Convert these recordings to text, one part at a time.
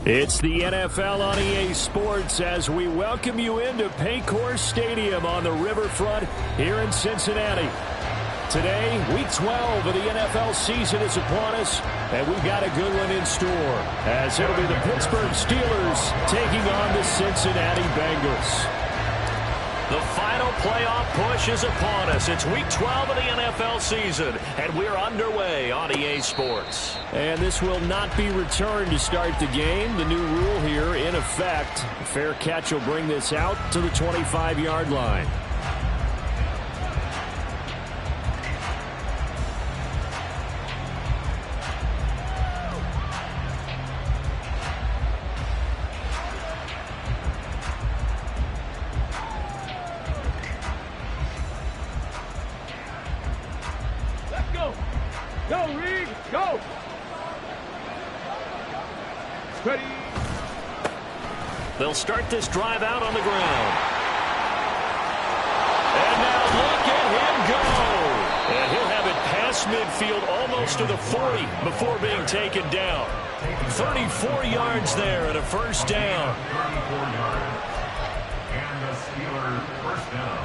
It's the NFL on EA Sports as we welcome you into Paycor Stadium on the riverfront here in Cincinnati. Today, Week 12 of the NFL season is upon us, and we've got a good one in store, as it'll be the Pittsburgh Steelers taking on the Cincinnati Bengals. The final playoff push is upon us. It's Week 12 of the NFL season, and we're underway on EA Sports. And this will not be returned to start the game. The new rule here in effect. A fair catch will bring this out to the 25-yard line. They'll start this drive out on the ground. And now look at him go. And he'll have it past midfield almost to the 40 before being taken down. 34 yards there and a first down. 34 yards. And the Steelers first down.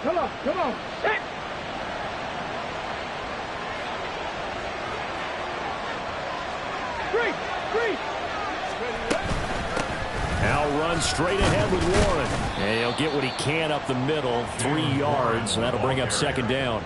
Come on. Hit. Three. Al runs straight ahead with Warren. And he'll get what he can up the middle, 3 yards, and that'll bring up second down.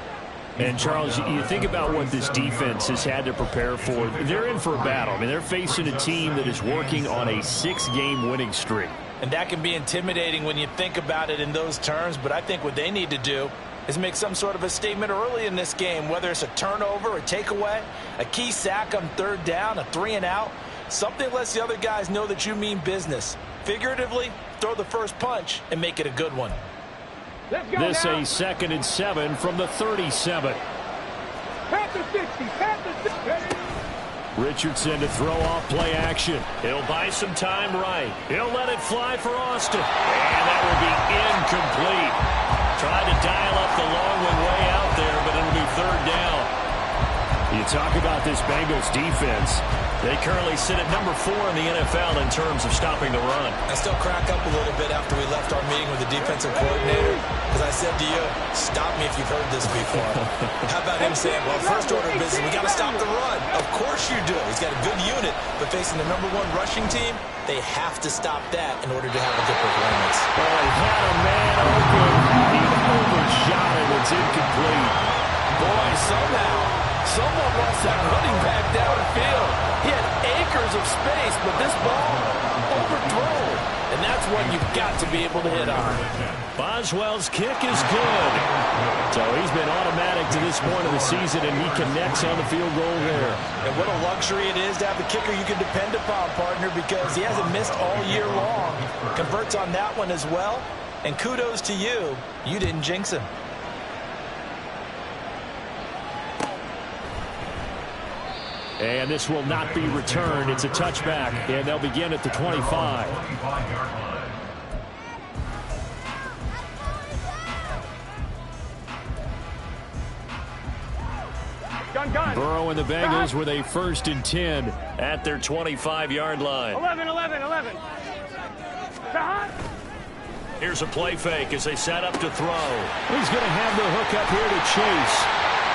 And, Charles, you think about what this defense has had to prepare for. They're in for a battle. I mean, they're facing a team that is working on a 6-game winning streak. And that can be intimidating when you think about it in those terms, but I think what they need to do is make some sort of a statement early in this game, whether it's a turnover, a takeaway, a key sack on third down, a 3-and-out. Something lets the other guys know that you mean business. Figuratively, throw the first punch and make it a good one. This a 2nd and 7 from the 37. Pat the 60. Richardson to throw off play action. He'll buy some time right. He'll let it fly for Austin. And that will be incomplete. Tried to dial up the long one way out there, but it'll be third down. You talk about this Bengals defense. They currently sit at number 4 in the NFL in terms of stopping the run. I still crack up a little bit after we left our meeting with the defensive coordinator, because I said to you, stop me if you've heard this before. How about him saying, well, first order of business, we got to stop the run. Of course you do. He's got a good unit, but facing the number 1 rushing team, they have to stop that in order to have a good performance. Well, he had a man open. He overshot it. It's incomplete. Boy, somehow, someone wants that running back downfield. He had acres of space, but this ball overthrown. And that's one you've got to be able to hit on. Boswell's kick is good. So he's been automatic to this point of the season, and he connects on the field goal there. And what a luxury it is to have a kicker you can depend upon, partner, because he hasn't missed all year long. Converts on that one as well. And kudos to you. You didn't jinx him. And this will not be returned. It's a touchback, and they'll begin at the 25. Burrow and the Bengals with a 1st and 10 at their 25-yard line. 11. Here's a play fake as they set up to throw. He's going to have the hook up here to Chase.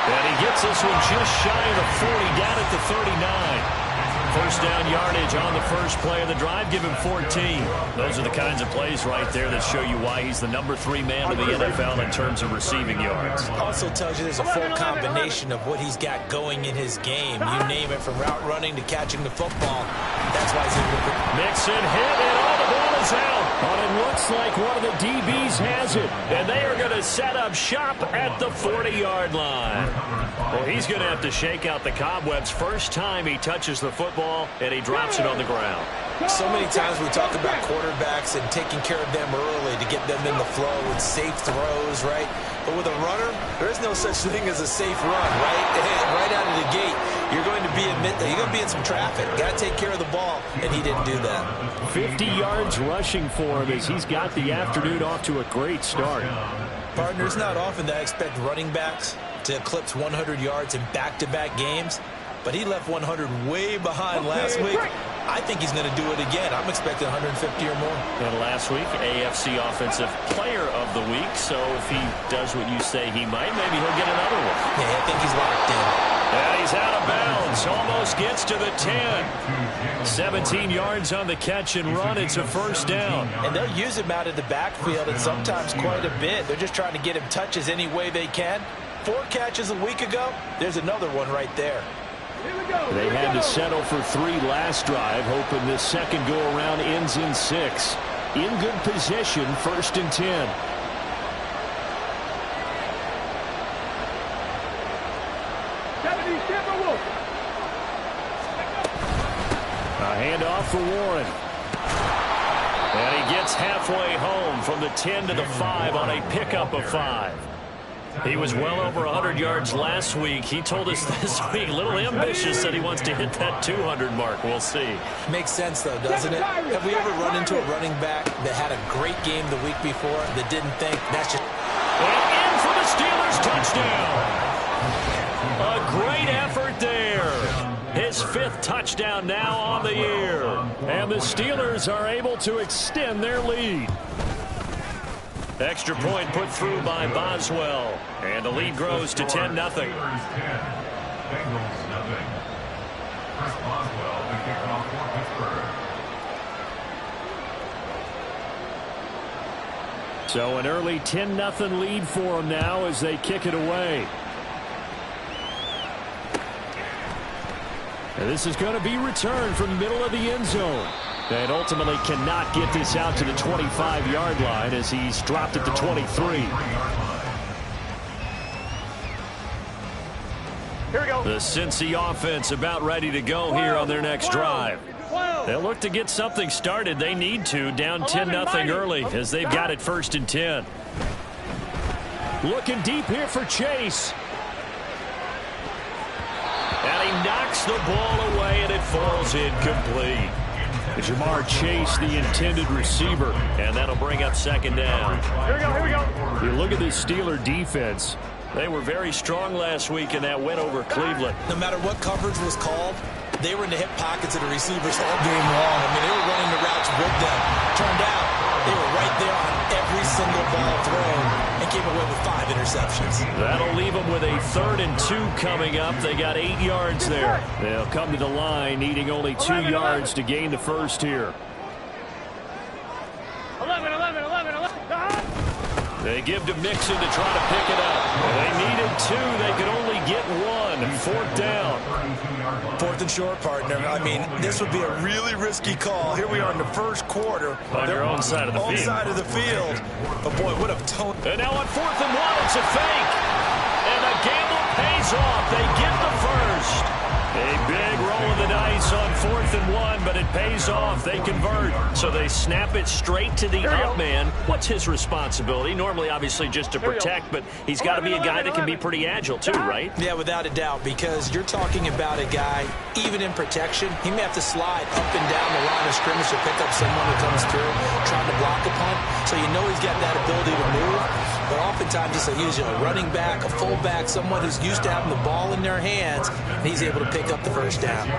And he gets this one just shy of the 40, down at the 39. First down yardage on the first play of the drive. Give him 14. Those are the kinds of plays right there that show you why he's the number 3 man in the NFL in terms of receiving yards. Also tells you there's a full combination of what he's got going in his game. You name it, from route running to catching the football. That's why he's able to... Mixon hit, and all the ball is out. But it looks like one of the DBs has it. And they are going to set up shop at the 40-yard line. Well, he's going to have to shake out the cobwebs first time he touches the football, and he drops it on the ground. So many times we talk about quarterbacks and taking care of them early to get them in the flow with safe throws, right? But with a runner, there is no such thing as a safe run, right? Right out of the gate, you're going to be in some traffic. Got to take care of the ball, and he didn't do that. 50 yards rushing for him as he's got the afternoon off to a great start. Partner, it's not often that I expect running backs to eclipse 100 yards in back-to-back games. but he left 100 way behind last week. I think he's going to do it again. I'm expecting 150 or more. And last week, AFC Offensive Player of the Week. So if he does what you say he might, maybe he'll get another one. Yeah, I think he's locked in. And he's out of bounds. Almost gets to the 10. 17 yards on the catch and run. It's a first down. And they'll use him out of the backfield, and sometimes quite a bit. They're just trying to get him touches any way they can. 4 catches a week ago. There's another one right there. They had to settle for 3 last drive, hoping this second go-around ends in 6. In good position, 1st and 10. A handoff for Warren. And he gets halfway home from the 10 to the 5 on a pickup of 5. He was well over 100 yards last week. He told us this week, a little ambitious, that he wants to hit that 200 mark. We'll see. Makes sense, though, doesn't it? Have we ever run into a running back that had a great game the week before that didn't think that's just... And in for the Steelers touchdown. A great effort there. His 5th touchdown now on the year. And the Steelers are able to extend their lead. Extra point put through by Boswell. And the lead grows to 10-0. Steelers 10, Bengals 0. Chris Boswell, the kickoff for Pittsburgh. So an early 10-0 lead for them now as they kick it away. And this is going to be returned from the middle of the end zone. And ultimately cannot get this out to the 25-yard line as he's dropped it to 23. Here we go. The Cincy offense about ready to go here on their next drive. They'll look to get something started. They need to, down 10-0 early as they've got it 1st and 10. Looking deep here for Chase. And he knocks the ball away, and it falls incomplete. Jamar Chase, the intended receiver, and that'll bring up 2nd down. Here we go, here we go. You look at this Steeler defense. They were very strong last week in that win over Cleveland. No matter what coverage was called, they were in the hip pockets of the receivers all game long. I mean, they were running the routes with them. Turned out, they were right there on every single ball thrown and came away with 5 interceptions. That'll leave them with a 3rd and 2 coming up. They got 8 yards there. They'll come to the line needing only 2 yards to gain the first here. 11. They give to Mixon to try to pick it up. They needed 2. They could only get 1. 4th down. 4th and short, partner. I mean, this would be a really risky call. Here we are in the first quarter. On their own side of the field. Side of the field. But, boy, what a tone. And now on 4th and 1, it's a fake. And the gamble pays off. They get the first. A big roll of the dice on 4th and 1, but it pays off. They convert. So they snap it straight to the up man. What's his responsibility? Normally, obviously, just to protect, but he's got to be a guy that can be pretty agile, too, right? Yeah, without a doubt, because you're talking about a guy, even in protection, he may have to slide up and down the line of scrimmage to pick up someone who comes through trying to block a punt. So you know he's got that ability to move. But oftentimes, it's usually a running back, a fullback, someone who's used to having the ball in their hands, and he's able to pick up the first down.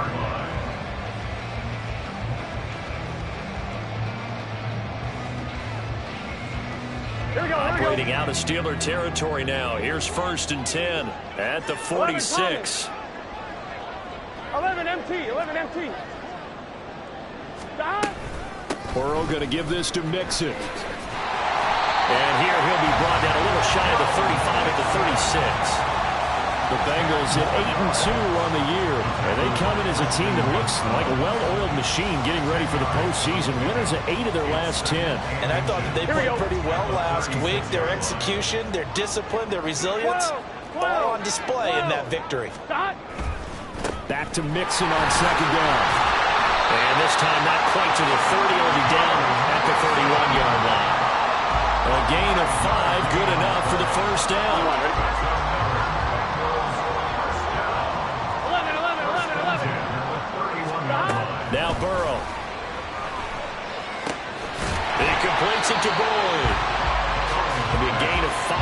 Operating out of Steeler territory now. Here's 1st and 10 at the 46. 11 MT. Burrow going to give this to Mixon. And here he'll be brought down a little shy of the 35 at the 36. The Bengals at 8-2 on the year. And they come in as a team that looks like a well-oiled machine getting ready for the postseason. Winners of 8 of their last 10. And I thought that they played pretty well last week. Their execution, their discipline, their resilience, all on display in that victory. Back to Mixon on 2nd down. And this time not quite to the 30. Will be down at the 31-yard line. A gain of 5, good enough for the first down. 11. Now Burrow. He completes it to Boyd. It'll be a gain of 5,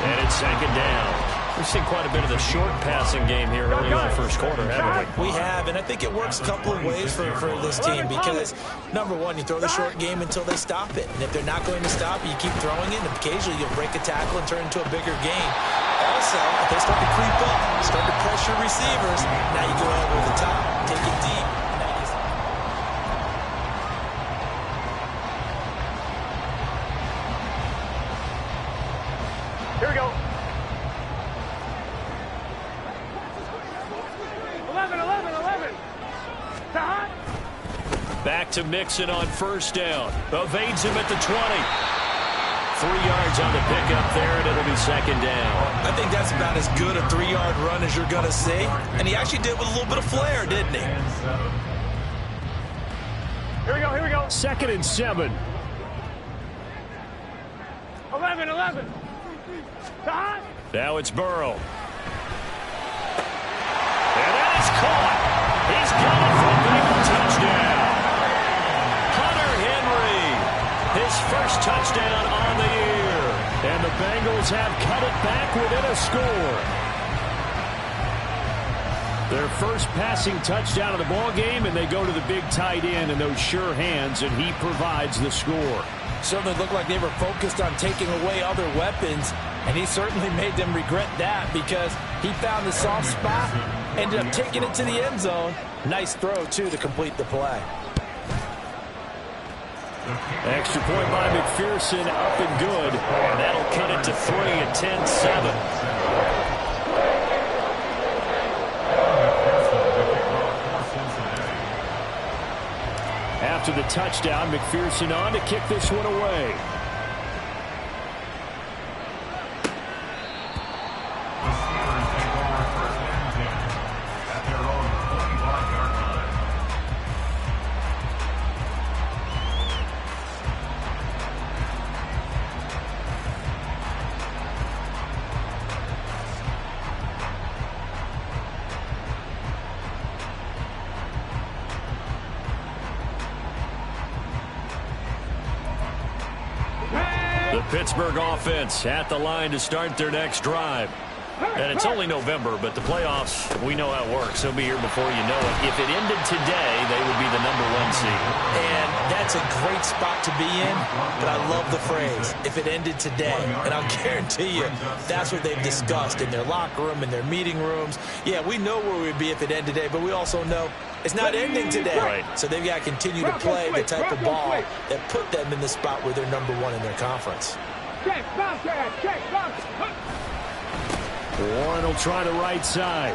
and it's 2nd down. We've seen quite a bit of the short passing game here early in the first quarter, haven't we? We have, and I think it works a couple of ways for this team because, number one, you throw the short game until they stop it. And if they're not going to stop it, you keep throwing it, and occasionally you'll break a tackle and turn it into a bigger game. Also, if they start to creep up, start to pressure receivers, now you go over the top, take it deep. Here we go. 11. Back to Mixon on first down. Evades him at the 20. 3 yards on the pickup there, and it'll be second down. I think that's about as good a 3-yard run as you're going to see. And he actually did with a little bit of flair, didn't he? Here we go. 2nd and 7. 11. Now it's Burrow. And that is caught. He's got it for a Bengal touchdown. Hunter Henry, his first touchdown on the year. And the Bengals have cut it back within a score. Their first passing touchdown of the ball game, and they go to the big tight end in those sure hands, and he provides the score. Certainly looked like they were focused on taking away other weapons, and he certainly made them regret that because he found the soft spot, ended up taking it to the end zone. Nice throw, too, to complete the play. Extra point by McPherson, up and good, and that'll cut it to 3 at 10-7. After the touchdown, McPherson on to kick this one away. The Steelers take over 1st and 10 at their own 25-yard line. The Pittsburgh offense at the line to start their next drive. And it's only November, but the playoffs, we know how it works. They'll be here before you know it. If it ended today, they would be the #1 seed. And that's a great spot to be in, but I love the phrase, if it ended today. And I'll guarantee you, that's what they've discussed in their locker room, in their meeting rooms. Yeah, we know where we'd be if it ended today, but we also know it's not ending today. Right. So they've got to continue to play the type of ball that put them in the spot where they're #1 in their conference. Warren will try the right side.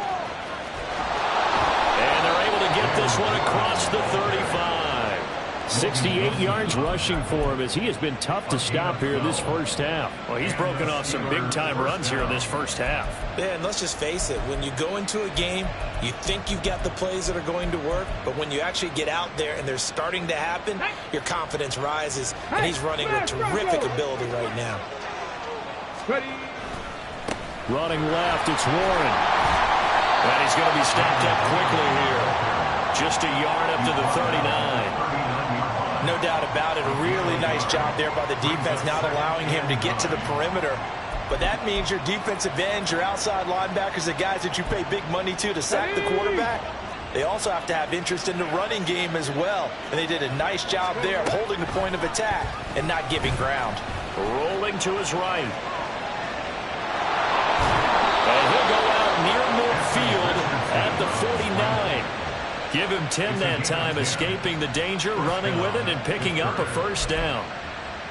And they're able to get this one across the 35. 68 yards rushing for him as he has been tough to stop here this first half. Well, he's broken off some big-time runs here in this first half. Yeah, and let's just face it, when you go into a game, you think you've got the plays that are going to work, but when you actually get out there and they're starting to happen, your confidence rises, and he's running with terrific ability right now. Running left, it's Warren. And he's going to be stepped up quickly here. Just a yard up to the 39. No doubt about it. A really nice job there by the defense, not allowing him to get to the perimeter. But that means your defensive ends, your outside linebackers, the guys that you pay big money to sack the quarterback, they also have to have interest in the running game as well. And they did a nice job there of holding the point of attack and not giving ground. Rolling to his right. And he'll go out near midfield at the 49. Give him 10 that time, escaping the danger, running with it, and picking up a first down.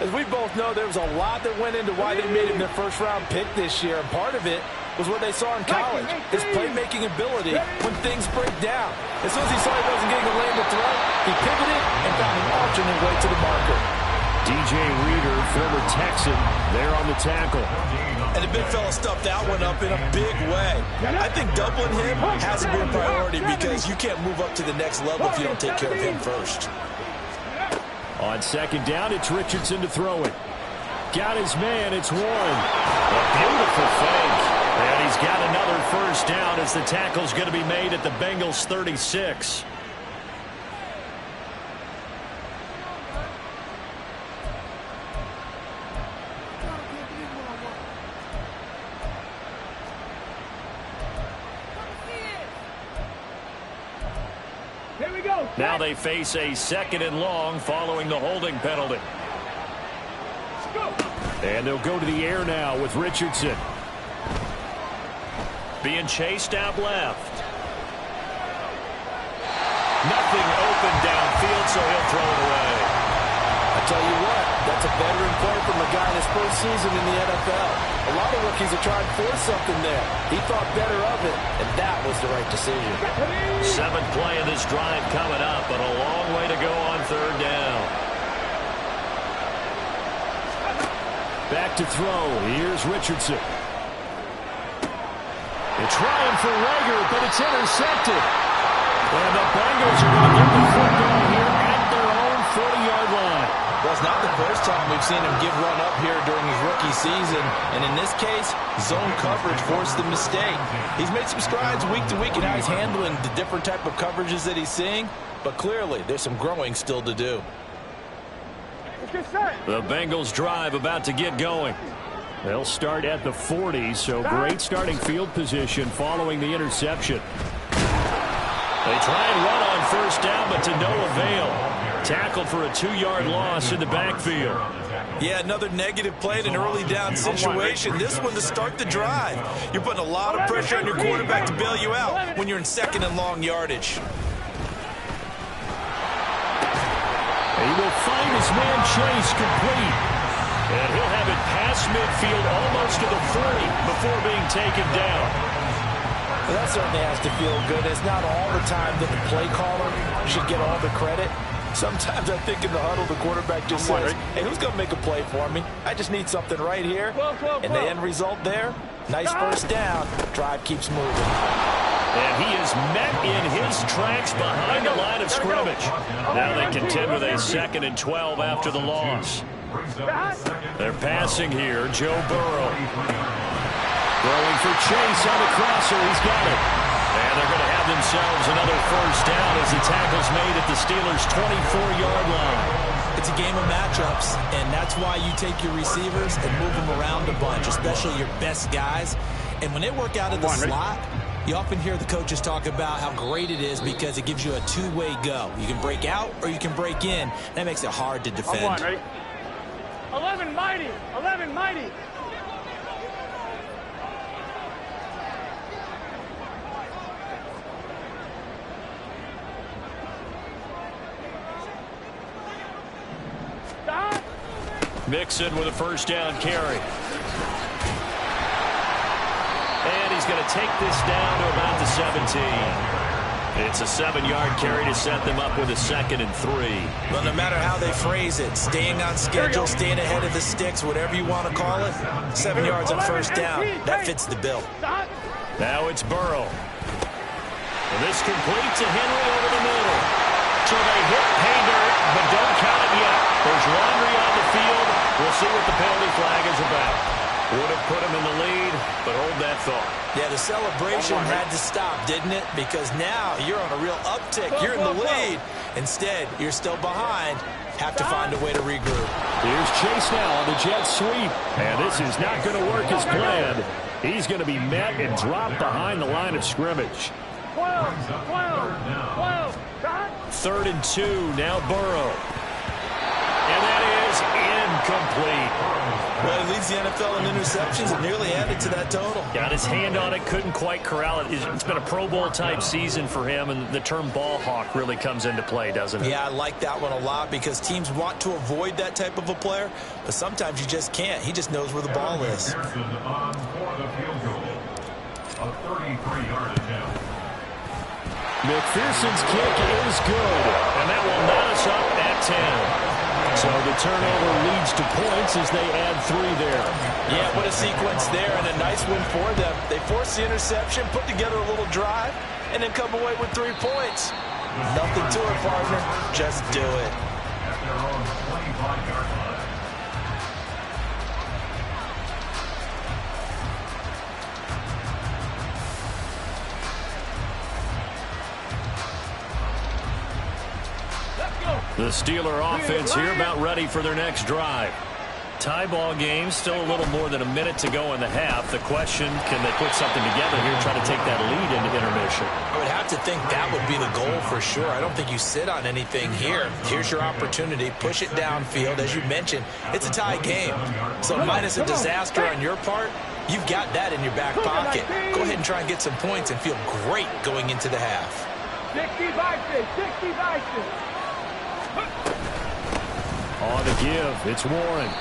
As we both know, there was a lot that went into why they made him their first-round pick this year, and part of it was what they saw in college, his playmaking ability when things break down. As soon as he saw he wasn't getting a lane to throw, he pivoted and found an alternate way to the marker. DJ Reader, former Texan, there on the tackle. And the big fella stuffed that one up in a big way. I think doubling him has to be a priority because you can't move up to the next level if you don't take care of him first. On second down, it's Richardson to throw it. Got his man, it's Warren. A beautiful fake. And he's got another first down as the tackle's going to be made at the Bengals' 36. Here we go. Now they face a 2nd and long following the holding penalty. And they'll go to the air now with Richardson. Being chased out left. Nothing open downfield, so he'll throw it away. I tell you what, that's a veteran play from a guy in his first season in the NFL. A lot of rookies have tried to force something there. He thought better of it, and that was the right decision. 7th play of this drive coming up, but a long way to go on 3rd down. Back to throw. Here's Richardson. They're trying for Rager, but it's intercepted. And the Bengals are going to get the football here at their own 40-yard line. Well, it's not the first time we've seen him give run up here during his rookie season. And in this case, zone coverage forced the mistake. He's made some strides week to week in how he's handling the different type of coverages that he's seeing. But clearly, there's some growing still to do. The Bengals drive about to get going. They'll start at the 40, so great starting field position following the interception. They try and run on 1st down, but to no avail. Tackled for a 2-yard loss in the backfield. Yeah, another negative play in an early down situation. This one to start the drive. You're putting a lot of pressure on your quarterback to bail you out when you're in 2nd and long yardage. He will find his man Chase complete. And he'll have it past midfield almost to the 40 before being taken down. Well, that certainly has to feel good. It's not all the time that the play caller should get all the credit. Sometimes I think in the huddle, the quarterback just says, hey, who's going to make a play for me? I just need something right here. And the end result there, nice 1st down. Drive keeps moving. And he is met in his tracks behind the line of scrimmage. Now they contend with a 2nd and 12 after the loss. They're passing here. Joe Burrow. Throwing for Chase on the crosser. He's got it. And they're going to have themselves another 1st down as the tackle's made at the Steelers' 24-yard line. It's a game of matchups, and that's why you take your receivers and move them around a bunch, especially your best guys. And when they work out of the slot, you often hear the coaches talk about how great it is because it gives you a two-way go. You can break out or you can break in. That makes it hard to defend. 11 mighty. 11 mighty. Mixon with a 1st down carry. And he's going to take this down to about the 17. It's a 7-yard carry to set them up with a 2nd and 3. Well, no matter how they phrase it, staying on schedule, staying ahead of the sticks, whatever you want to call it, 7 yards on 1st down, that fits the bill. Now it's Burrow. And this complete to Henry over the middle. So they hit pay dirt, but don't count it yet. There's laundry on the field. We'll see what the penalty flag is about. Would have put him in the lead, but hold that thought. Yeah, the celebration had to stop, didn't it? Because now you're on a real uptick. You're in the lead. Instead, you're still behind. Have to find a way to regroup. Here's Chase now on the jet sweep. And this is not going to work as planned. He's going to be met and dropped behind the line of scrimmage. 3rd and 2, now Burrow. And that is incomplete. Well, he leads the NFL in interceptions and nearly added to that total. Got his hand on it, couldn't quite corral it. It's been a Pro Bowl-type season for him, and the term ball hawk really comes into play, doesn't it? Yeah, I like that one a lot because teams want to avoid that type of a player, but sometimes you just can't. He just knows where the ball is. A 33-yard attempt. McPherson's kick is good, and that will knot us up at 10. So the turnover leads to points as they add 3 there. Yeah, what a sequence there, and a nice win for them. They forced the interception, put together a little drive, and then come away with 3 points. Nothing to it, partner. Just do it. At their own 25-yard line. The Steeler offense here about ready for their next drive. Tie ball game, still a little more than a minute to go in the half. The question, can they put something together here and try to take that lead into intermission? I would have to think that would be the goal for sure. I don't think you sit on anything here. Here's your opportunity. Push it downfield. As you mentioned, it's a tie game. So minus a disaster on your part, you've got that in your back pocket. Go ahead and try and get some points and feel great going into the half. 60 vices, 60 vices. On the give, it's Warren.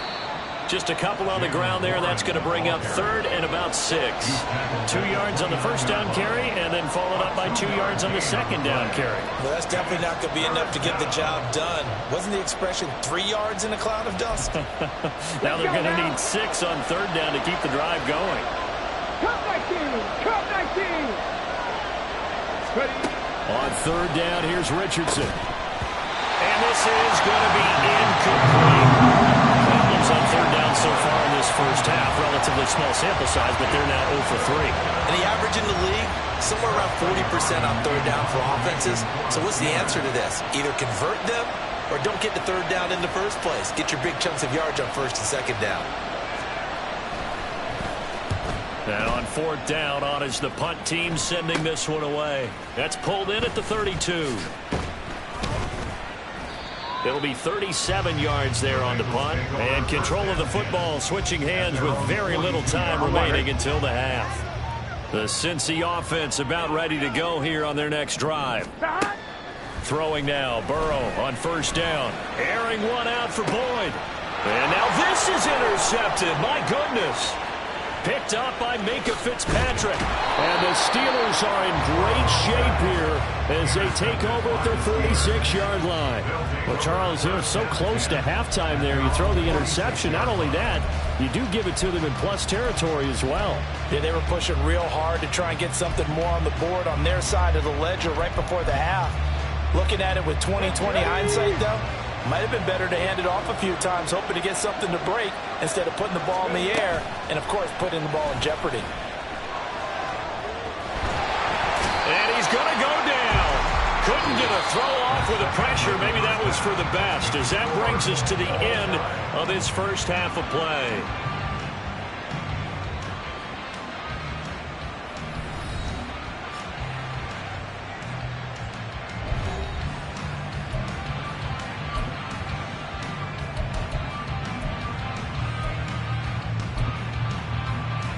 Just a couple on the ground there. That's going to bring up third and about 6. 2 yards on the first down carry, and then followed up by 2 yards on the second down carry. Well, that's definitely not going to be enough to get the job done. Wasn't the expression 3 yards in a cloud of dust? Now they're going to need 6 on third down to keep the drive going. Cut 19, cut 19. Ready? On third down, here's Richardson. And this is going to be incomplete. Problems on third down so far in this first half. Relatively small sample size, but they're now 0 for 3. And the average in the league, somewhere around 40% on third down for offenses. So what's the answer to this? Either convert them or don't get the third down in the first place. Get your big chunks of yards on first and second down. And on fourth down, on is the punt team sending this one away. That's pulled in at the 32. It'll be 37 yards there on the punt. And control of the football switching hands with very little time remaining until the half. The Cincy offense about ready to go here on their next drive. Throwing now, Burrow on first down. Airing one out for Boyd. And now this is intercepted. My goodness. Picked up by Minka Fitzpatrick. And the Steelers are in great shape here as they take over at their 36-yard line. Well, Charles, they're so close to halftime there. You throw the interception. Not only that, you do give it to them in plus territory as well. Yeah, they were pushing real hard to try and get something more on the board on their side of the ledger right before the half. Looking at it with 20/20 hindsight, though, might have been better to hand it off a few times, hoping to get something to break instead of putting the ball in the air and, of course, putting the ball in jeopardy. And he's going to go down. Couldn't get a throw off with the pressure. Maybe that was for the best, as that brings us to the end of this first half of play.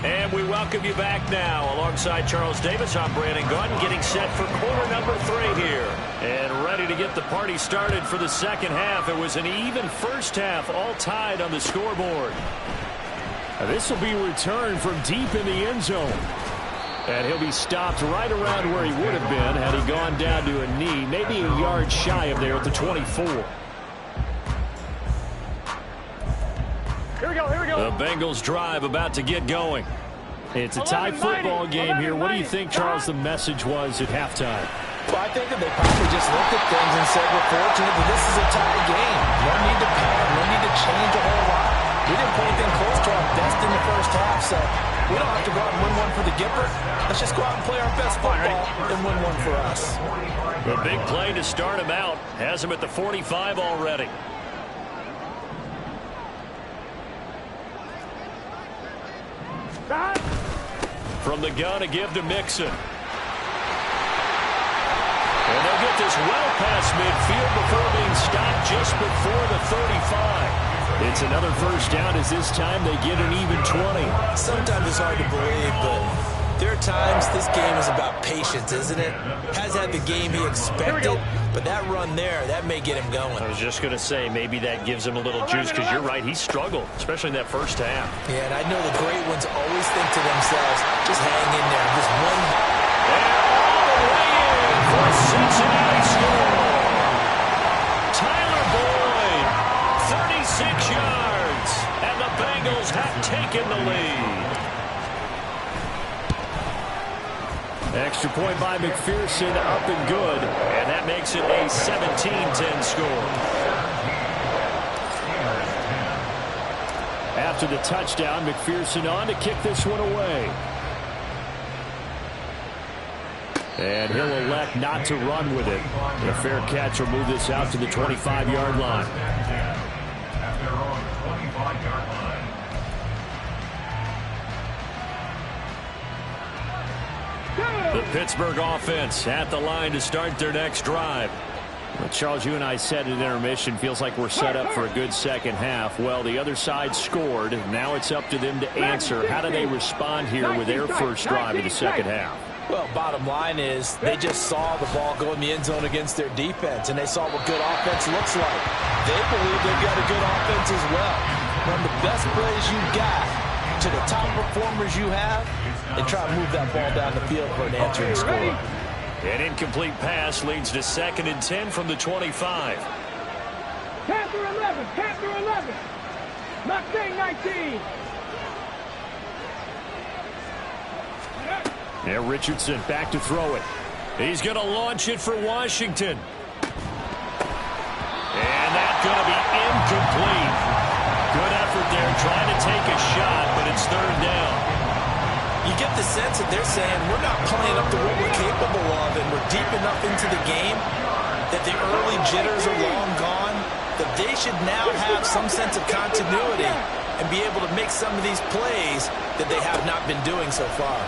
And we welcome you back now. Alongside Charles Davis, I'm Brandon Gunn, getting set for quarter number 3 here. And ready to get the party started for the second half. It was an even first half, all tied on the scoreboard. This will be returned from deep in the end zone. And he'll be stopped right around where he would have been had he gone down to a knee, maybe a yard shy of there at the 24. Here we go, here we go. The Bengals drive about to get going. It's a tie football game here. What do you think, Charles, the message was at halftime? Well, I think that they probably just looked at things and said, we're fortunate that this is a tie game. No need to panic, no need to change a whole lot. We didn't play anything close to our best in the first half, so we don't have to go out and win one for the Gipper. Let's just go out and play our best football and win one for us. The big play to start him out has him at the 45 already. From the gun, a give to Mixon. And they'll get this well past midfield before being stopped just before the 35. It's another first down as this time they get an even 20. Sometimes it's hard to believe, but there are times this game is about patience, isn't it? Has had the game he expected, but that run there, that may get him going. I was just going to say, maybe that gives him a little juice, because you're right, he struggled, especially in that first half. Yeah, and I know the great ones always think to themselves, just hang in there, just one. And all the way in for a Cincinnati score. Tyler Boyd, 36 yards, and the Bengals have taken the lead. Extra point by McPherson, up and good, and that makes it a 17-10 score. After the touchdown, McPherson on to kick this one away. And he'll elect not to run with it. A fair catch will move this out to the 25-yard line. At their own 25-yard line. Pittsburgh offense at the line to start their next drive. Well, Charles, you and I said at intermission, feels like we're set up for a good second half. Well, the other side scored. Now it's up to them to answer. How do they respond here with their first drive of the second half? Well, bottom line is they just saw the ball go in the end zone against their defense, and they saw what good offense looks like. They believe they've got a good offense as well. Run the best plays you've got to the top performers you have, and try to move that ball down the field for an answering score. An incomplete pass leads to 2nd and 10 from the 25. Panther 11, Panther 11. Mustang 19. Now Richardson back to throw it. He's going to launch it for Washington. And that's going to be incomplete. Good effort there trying to take a shot, but it's 3rd down. You get the sense that they're saying we're not playing up to what we're capable of, and we're deep enough into the game that the early jitters are long gone, that they should now have some sense of continuity and be able to make some of these plays that they have not been doing so far.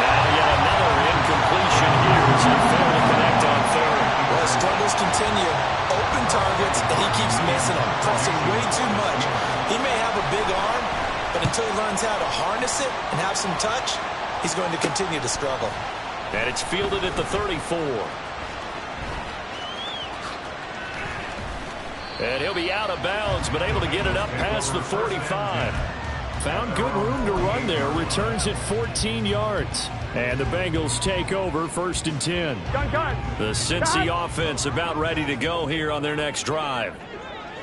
Now yet another incompletion here as he failed to connect on 3rd. Well, struggles continue. Open targets, and he keeps missing them, pressing way too much. He may have a big arm, but until he learns how to harness it and have some touch, he's going to continue to struggle. And it's fielded at the 34. And he'll be out of bounds, but able to get it up past the 45. Found good room to run there. Returns it 14 yards. And the Bengals take over 1st and 10. The Cincy offense about ready to go here on their next drive.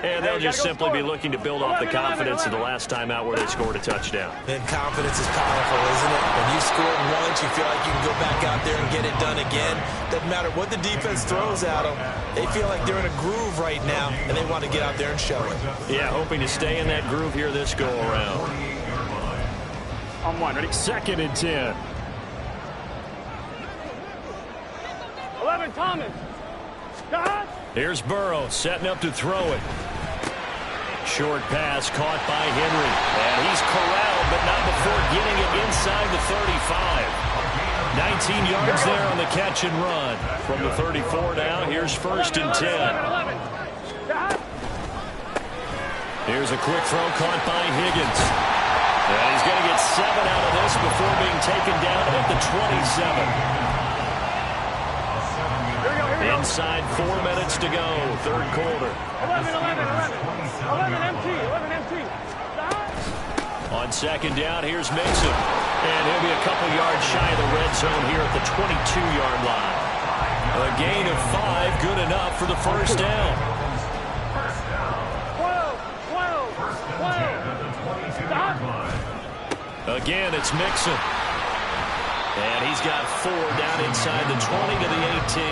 And they'll just simply be looking to build off the confidence of the last time out where they scored a touchdown. And confidence is powerful, isn't it? When you scored once, you feel like you can go back out there and get it done again. Doesn't matter what the defense throws at them. They feel like they're in a groove right now, and they want to get out there and show it. Yeah, hoping to stay in that groove here this go-around. On 1, ready? 2nd and 10. 11, Thomas. God. Here's Burrow setting up to throw it. Short pass caught by Henry. And he's corralled, but not before getting it inside the 35. 19 yards there on the catch and run. From the 34 now, here's 1st and 10. Here's a quick throw caught by Higgins. And he's going to get 7 out of this before being taken down at the 27. Inside 4 minutes to go, 3rd quarter. 11 empty. On 2nd down, here's Mixon. And he'll be a couple yards shy of the red zone here at the 22-yard line. A gain of 5, good enough for the 1st down. 12. Again, it's Mixon. And he's got 4 down inside the 20 to the 18.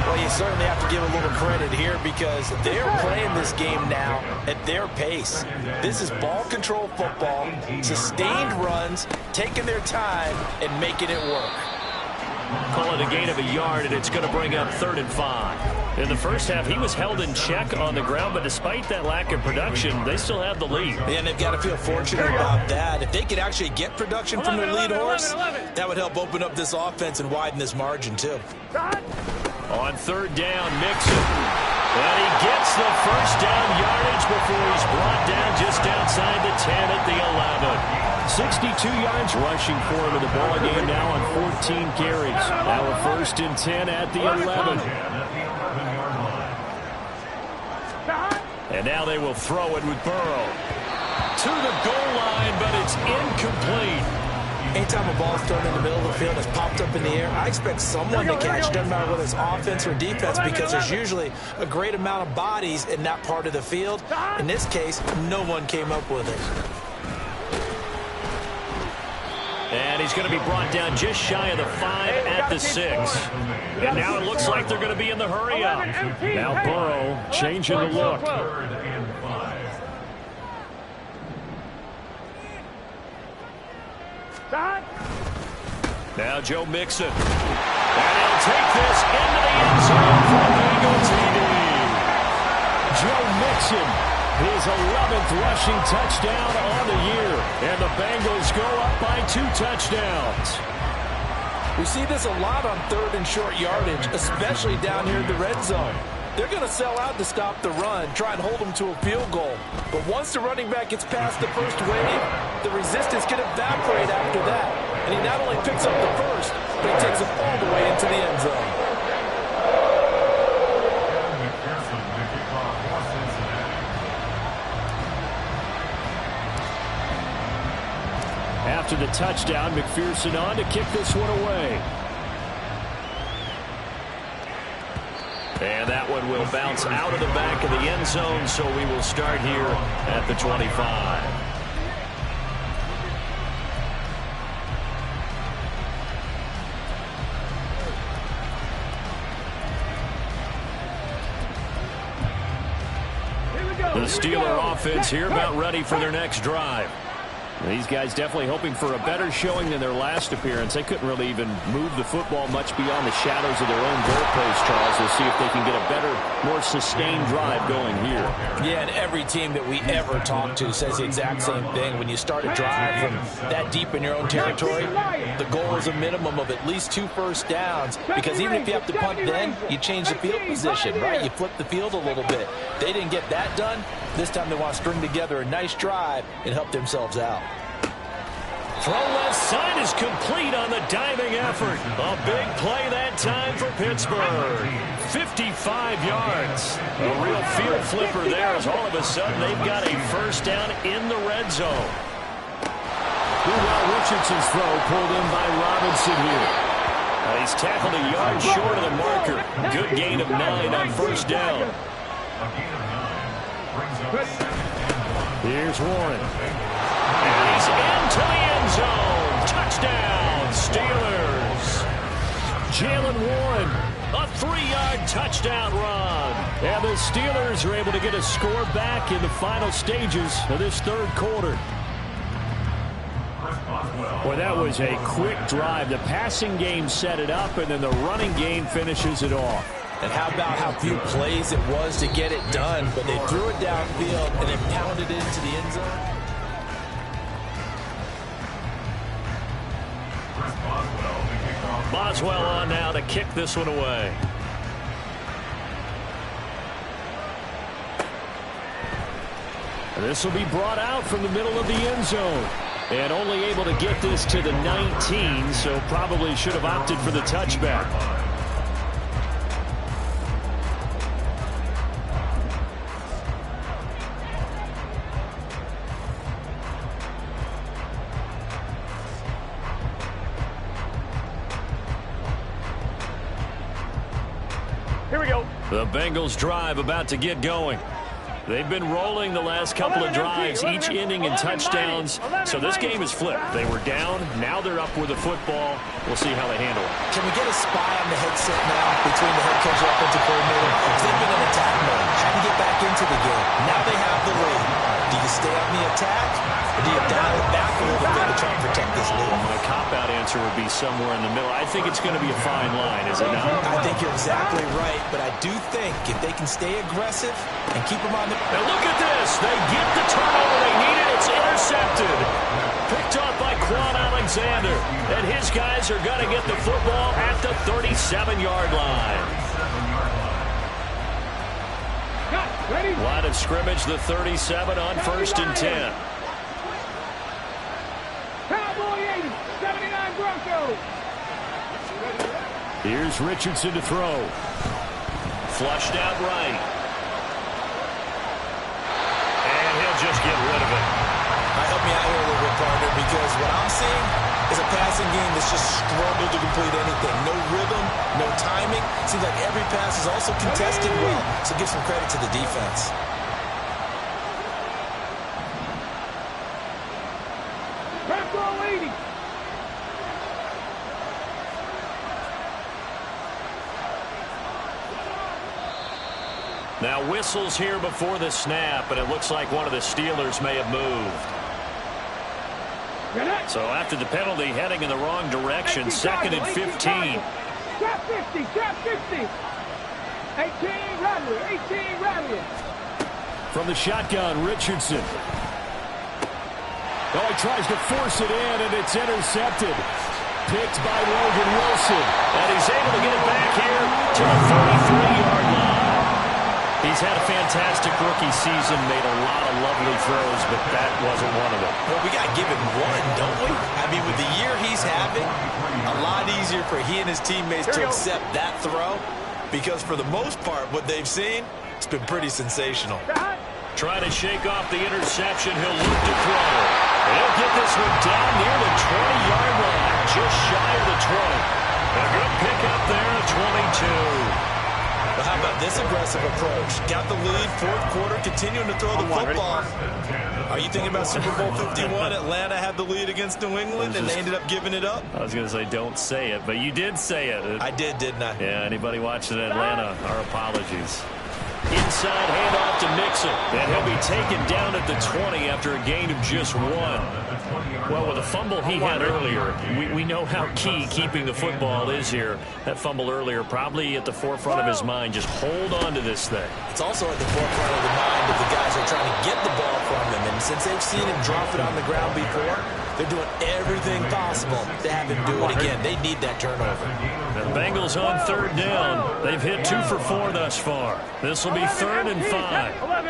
Well, you certainly have to give a little credit here because they're playing this game now at their pace. This is ball control football, sustained runs, taking their time, and making it work. Call it a gain of a yard, and it's going to bring up 3rd and 5. In the first half, he was held in check on the ground, but despite that lack of production, they still have the lead. And they've got to feel fortunate about that. If they could actually get production from their lead horse, that would help open up this offense and widen this margin, too. On 3rd down, Mixon. And he gets the 1st down yardage before he's brought down just outside the 10 at the 11. 62 yards rushing for him in the ball game now on 14 carries. Now a 1st and 10 at the 11. And now they will throw it with Burrow. To the goal line, but it's incomplete. Anytime a ball's thrown in the middle of the field and it's popped up in the air, I expect someone to catch. Doesn't matter whether it's offense or defense because there's usually a great amount of bodies in that part of the field. In this case, no one came up with it. And he's going to be brought down just shy of the 5 at the 6. And now it looks like they're going to be in the hurry up. Now Burrow changing the look. Now Joe Mixon. And he'll take this into the end zone for a Bengal TD. Joe Mixon His 11th rushing touchdown on the year. And the Bengals go up by 2 touchdowns. We see this a lot on 3rd and short yardage, especially down here in the red zone. They're going to sell out to stop the run, try and hold them to a field goal. But once the running back gets past the first wave, the resistance can evaporate after that. And he not only picks up the first, but he takes it all the way into the end zone. After the touchdown, McPherson on to kick this one away. And that one will bounce out of the back of the end zone, so we will start here at the 25. The Steeler offense here about ready for their next drive. These guys definitely hoping for a better showing than their last appearance. They couldn't really even move the football much beyond the shadows of their own goalpost, Charles. We'll see if they can get a better, more sustained drive going here. Yeah, and every team that we ever talk to says the exact same thing. When you start a drive from that deep in your own territory, the goal is a minimum of at least 2 first downs, because even if you have to punt then, you change the field position, right? You flip the field a little bit. They didn't get that done. This time they want to string together a nice drive and help themselves out. Throw left side is complete on the diving effort. A big play that time for Pittsburgh. 55 yards. A real field flipper there, as all of a sudden they've got a first down in the red zone. Well, Richardson's throw pulled in by Robinson here. He's tackled a yard short of the marker. Good gain of 9 on first down. Here's Warren. And he's into the end zone. Touchdown, Steelers. Jalen Warren, a 3-yard touchdown run. And the Steelers are able to get a score back in the final stages of this 3rd quarter. Boy, that was a quick drive. The passing game set it up, and then the running game finishes it off. And how about how few plays it was to get it done, but they threw it downfield and then pounded it into the end zone. Boswell on now to kick this one away. This will be brought out from the middle of the end zone. And only able to get this to the 19, so probably should have opted for the touchback. Here we go. The Bengals drive about to get going. They've been rolling the last couple of drives, each ending in touchdowns. So this game is flipped. They were down. Now they're up with the football. We'll see how they handle it. Can we get a spy on the headset now between the head coach and offensive coordinator? They've been in attack mode, trying to get back into the game. Now they have the lead. Do you stay on the attack, or do you dial it back a little bit to try and protect this lead? My cop-out answer would be somewhere in the middle. I think it's going to be a fine line, is it not? I think you're exactly right, but I do think if they can stay aggressive and keep them on the... And look at this. They get the turnover they needed. It's intercepted. Picked up by Quan Alexander. And his guys are going to get the football at the 37-yard line. Line of scrimmage, the 37 on 1st and 10. Cowboy 80, 79 Broncos. Here's Richardson to throw. Flushed out right. And he'll just get rid of it. Help me out here a little bit, partner, because what I'm seeing is a passing game that's just struggled to complete anything. No rhythm, no timing. Seems like every pass is also contested well, so give some credit to the defense. Bronco 80. Now whistles here before the snap, and it looks like one of the Steelers may have moved. So after the penalty, heading in the wrong direction, 2nd and 15. Trap 50, trap 50. 18 Rattler, 18 Rattler. From the shotgun, Richardson. Oh, he tries to force it in, and it's intercepted. Picked by Logan Wilson. And he's able to get it back here to the 33-yard line. He's had a fantastic rookie season, made a lot of lovely throws, but that wasn't one of them. Well, we got to give him one, don't we? I mean, with the year he's having, a lot easier for he and his teammates to accept that throw, because for the most part, what they've seen, it's been pretty sensational. Trying to shake off the interception. He'll look to throw. And he'll get this one down near the 20-yard line, just shy of the 20. A good pickup there at 22. But how about this aggressive approach? Got the lead, fourth quarter, continuing to throw the football. Are you thinking about Super Bowl 51? Atlanta had the lead against New England, and they ended up giving it up? I was going to say don't say it, but you did say it. I did, didn't I? Yeah, anybody watching Atlanta, our apologies. Inside handoff to Mixon, and he'll be taken down at the 20 after a gain of just 1. Well, with a fumble he had earlier, we know how key keeping the football is here. That fumble earlier probably at the forefront of his mind. Just hold on to this thing. It's also at the forefront of the mind of the guys who are trying to get the ball from him. And since they've seen him drop it on the ground before, they're doing everything possible to have him do it again. They need that turnover. The Bengals on third down. They've hit 2 for 4 thus far. This will be 3rd and 5. 11.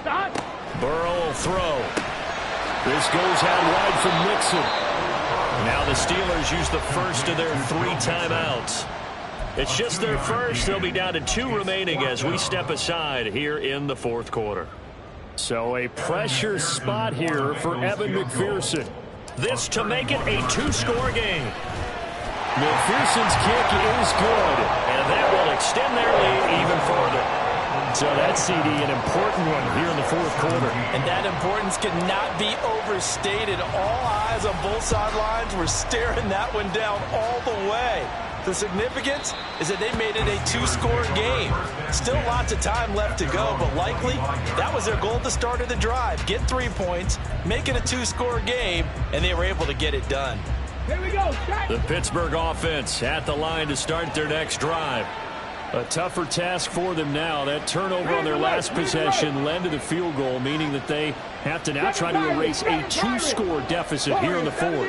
Stop. Burrow will throw. This goes out wide from Mixon. Now the Steelers use the first of their 3 timeouts. It's just their first. They'll be down to 2 remaining as we step aside here in the fourth quarter. So a pressure spot here for Evan McPherson. This to make it a 2-score game. McPherson's kick is good, and that will extend their lead even further. So that CD, an important one here in the fourth quarter. And that importance cannot be overstated. All eyes on both sidelines were staring that one down all the way. The significance is that they made it a 2-score game. Still lots of time left to go, but likely that was their goal at the start of the drive. Get 3 points, make it a 2-score game, and they were able to get it done. Here we go. The Pittsburgh offense at the line to start their next drive. A tougher task for them now. That turnover on their last possession led to the field goal, meaning that they have to now try to erase a 2-score deficit here in the fourth.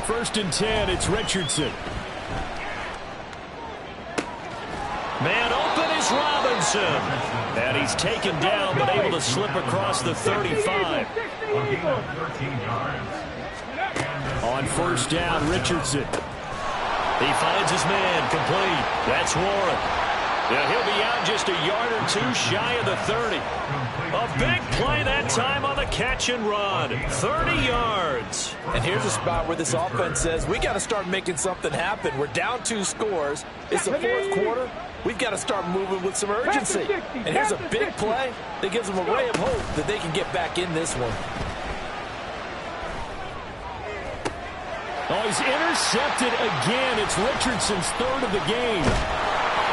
1st and 10, it's Richardson. Man open is Robinson. And he's taken down, but able to slip across the 35. On 1st down, Richardson. He finds his man, complete. That's Warren. Yeah, he'll be out just a yard or 2 shy of the 30. A big play that time on the catch and run. 30 yards. And here's a spot where this offense says, we got to start making something happen. We're down 2 scores. It's the fourth quarter. We've got to start moving with some urgency. And here's a big play that gives them a ray of hope that they can get back in this one. Oh, he's intercepted again. It's Richardson's 3rd of the game.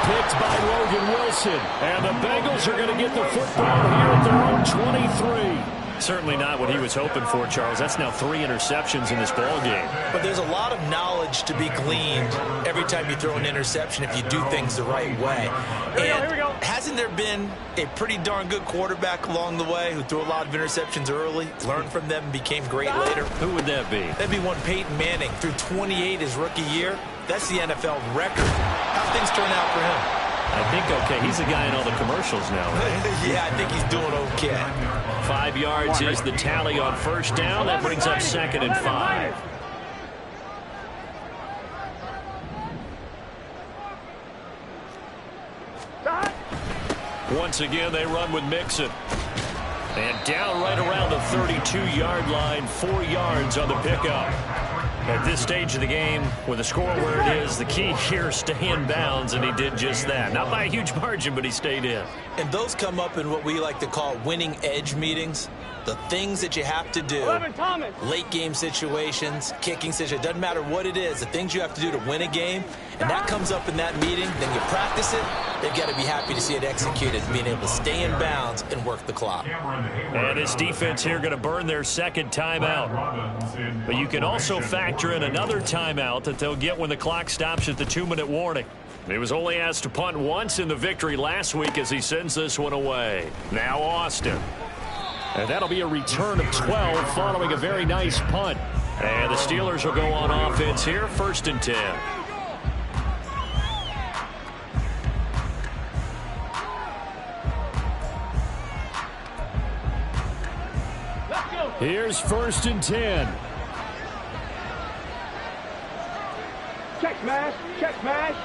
Picked by Logan Wilson. And the Bengals are going to get the football here at their own 23. Certainly not what he was hoping for, Charles. That's now 3 interceptions in this ball game. But there's a lot of knowledge to be gleaned every time you throw an interception if you do things the right way. And hasn't there been a pretty darn good quarterback along the way who threw a lot of interceptions early, learned from them, and became great later? Who would that be? That'd be one Peyton Manning. Threw 28 his rookie year. That's the NFL record. How'd things turn out for him? I think okay. He's the guy in all the commercials now, right? Yeah, I think he's doing okay. 5 yards is the tally on 1st down. That brings up 2nd and 5. Once again, they run with Mixon. And down right around the 32-yard line, 4 yards on the pickup. At this stage of the game, with the score where it is, the key here is stay in bounds, and he did just that. Not by a huge margin, but he stayed in. And those come up in what we like to call winning edge meetings. The things that you have to do, 11, Thomas. late game situations, kicking situations, doesn't matter what it is, the things you have to do to win a game, and that comes up in that meeting, then you practice it, they've got to be happy to see it executed, being able to stay in bounds and work the clock. And this defense here going to burn their second timeout. But you can also factor in another timeout that they'll get when the clock stops at the 2-minute warning. He was only asked to punt once in the victory last week as he sends this one away. Now Austin. And that'll be a return of 12 following a very nice punt. And the Steelers will go on offense here, 1st and 10. Here's 1st and 10. Check smash. Check smash.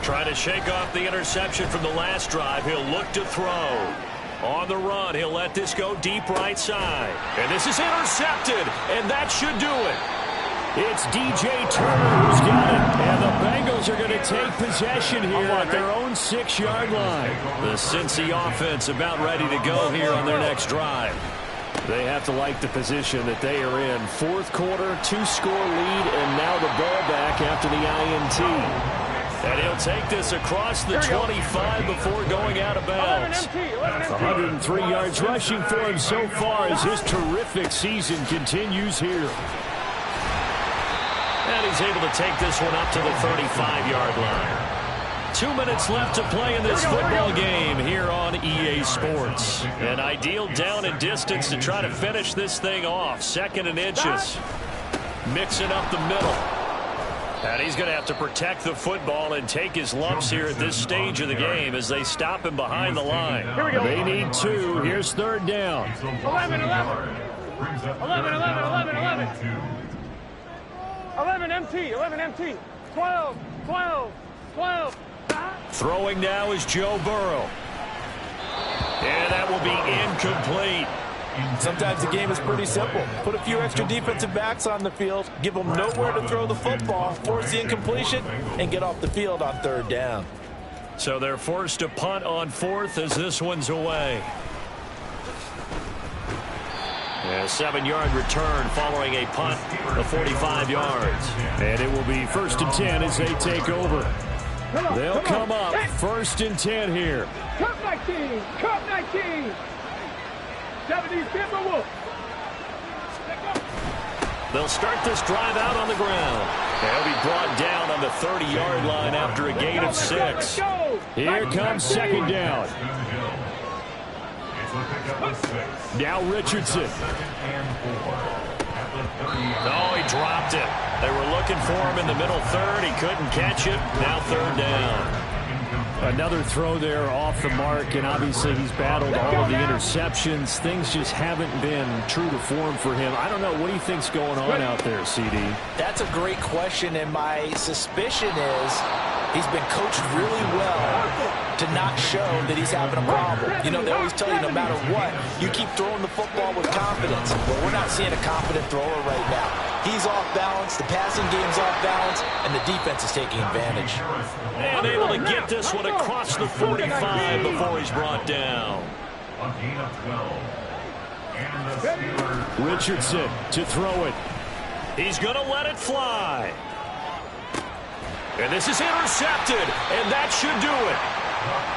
Trying to shake off the interception from the last drive. He'll look to throw. On the run, he'll let this go deep right side. And this is intercepted, and that should do it. It's DJ Turner who's got it. And the Bengals are going to take possession here at their own 6-yard line. The Cincy offense about ready to go here on their next drive. They have to like the position that they are in. 4th quarter, 2-score lead, and now the ball back after the INT. And he'll take this across the 25 before going out of bounds. 103 yards rushing for him so far as his terrific season continues here. And he's able to take this one up to the 35-yard line. 2 minutes left to play in this football game here on EA Sports. An ideal down and distance to try to finish this thing off. 2nd and inches. Mixing up the middle. And he's going to have to protect the football and take his lumps here at this stage of the game as they stop him behind the line. They need 2. Here's 3rd down. 11, 11. 11, 11, 11, 11. 11 MT, 11 MT. 12, 12, 12. Throwing now is Joe Burrow. And that will be incomplete. Sometimes the game is pretty simple. Put a few extra defensive backs on the field, give them nowhere to throw the football, force the incompletion, and get off the field on 3rd down. So they're forced to punt on 4th as this one's away. A 7-yard return following a punt of 45 yards. And it will be 1st and 10 as they take over. They'll come up 1st and 10 here. Cut 19, cut 19. 70 Timberwolves. They'll start this drive out on the ground. They'll be brought down on the 30-yard line after a gain of 6. Here comes 2nd down. Now Richardson. Oh, he dropped it. They were looking for him in the middle 3rd. He couldn't catch it. Now 3rd down. Another throw there off the mark, and obviously he's battled all of the interceptions. Things just haven't been true to form for him. I don't know. What do you think's going on out there, CD? That's a great question, and my suspicion is he's been coached really well to not show that he's having a problem. You know, they always tell you no matter what, you keep throwing the football with confidence. But we're not seeing a confident thrower right now. He's off balance, the passing game's off balance, and the defense is taking advantage. And able to get this one across the 45 before he's brought down. A gain of 12. And the Steelers. Richardson to throw it. He's going to let it fly. And this is intercepted, and that should do it.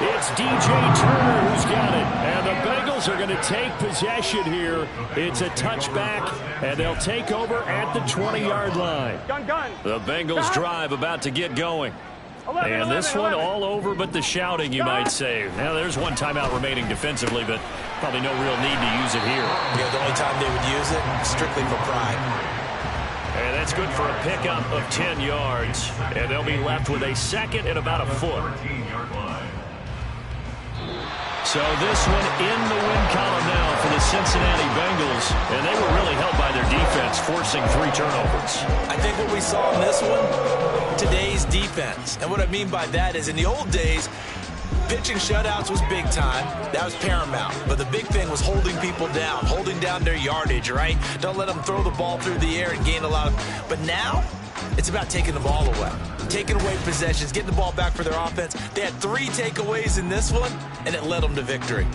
It's DJ Turner who's got it. And the Bengals are going to take possession here. It's a touchback, and they'll take over at the 20-yard line. The Bengals drive about to get going. And this one all over but the shouting, you might say. Now, there's one timeout remaining defensively, but probably no real need to use it here. Yeah, the only time they would use it, strictly for pride. And that's good for a pickup of 10 yards. And they'll be left with a 2nd and about a foot. So this one in the win column now for the Cincinnati Bengals. And they were really helped by their defense, forcing 3 turnovers. I think what we saw in this one, today's defense. And what I mean by that is in the old days, pitching shutouts was big time. That was paramount. But the big thing was holding people down, holding down their yardage, right? Don't let them throw the ball through the air and gain a lot of... But now, it's about taking the ball away. Taking away possessions, getting the ball back for their offense. They had 3 takeaways in this one, and it led them to victory.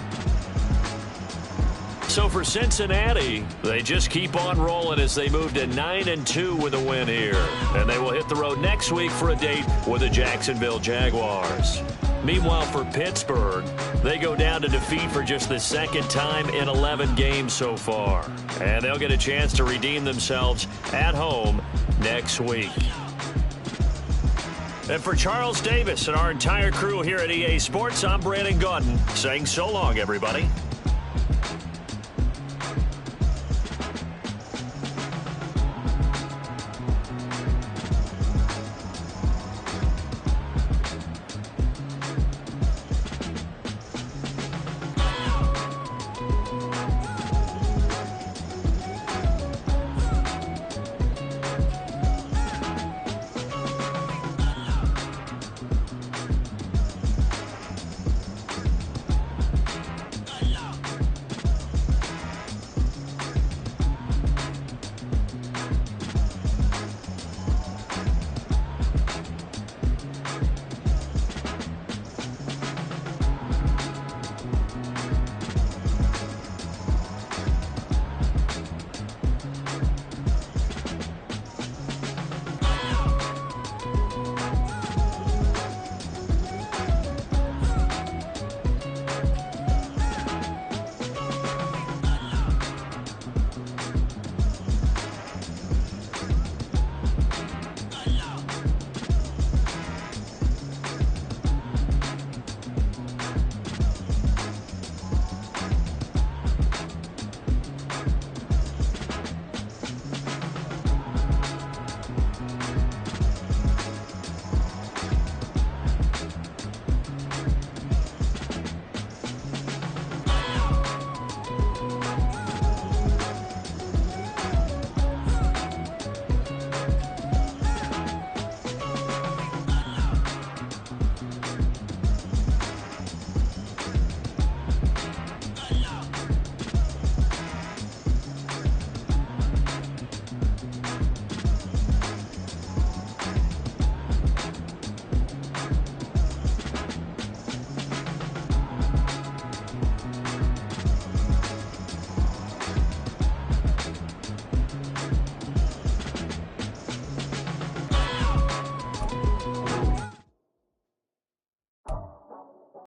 So for Cincinnati, they just keep on rolling as they move to 9-2 with a win here. And they will hit the road next week for a date with the Jacksonville Jaguars. Meanwhile, for Pittsburgh, they go down to defeat for just the second time in 11 games so far. And they'll get a chance to redeem themselves at home next week. And for Charles Davis and our entire crew here at EA Sports, I'm Brandon Gaudin saying so long, everybody.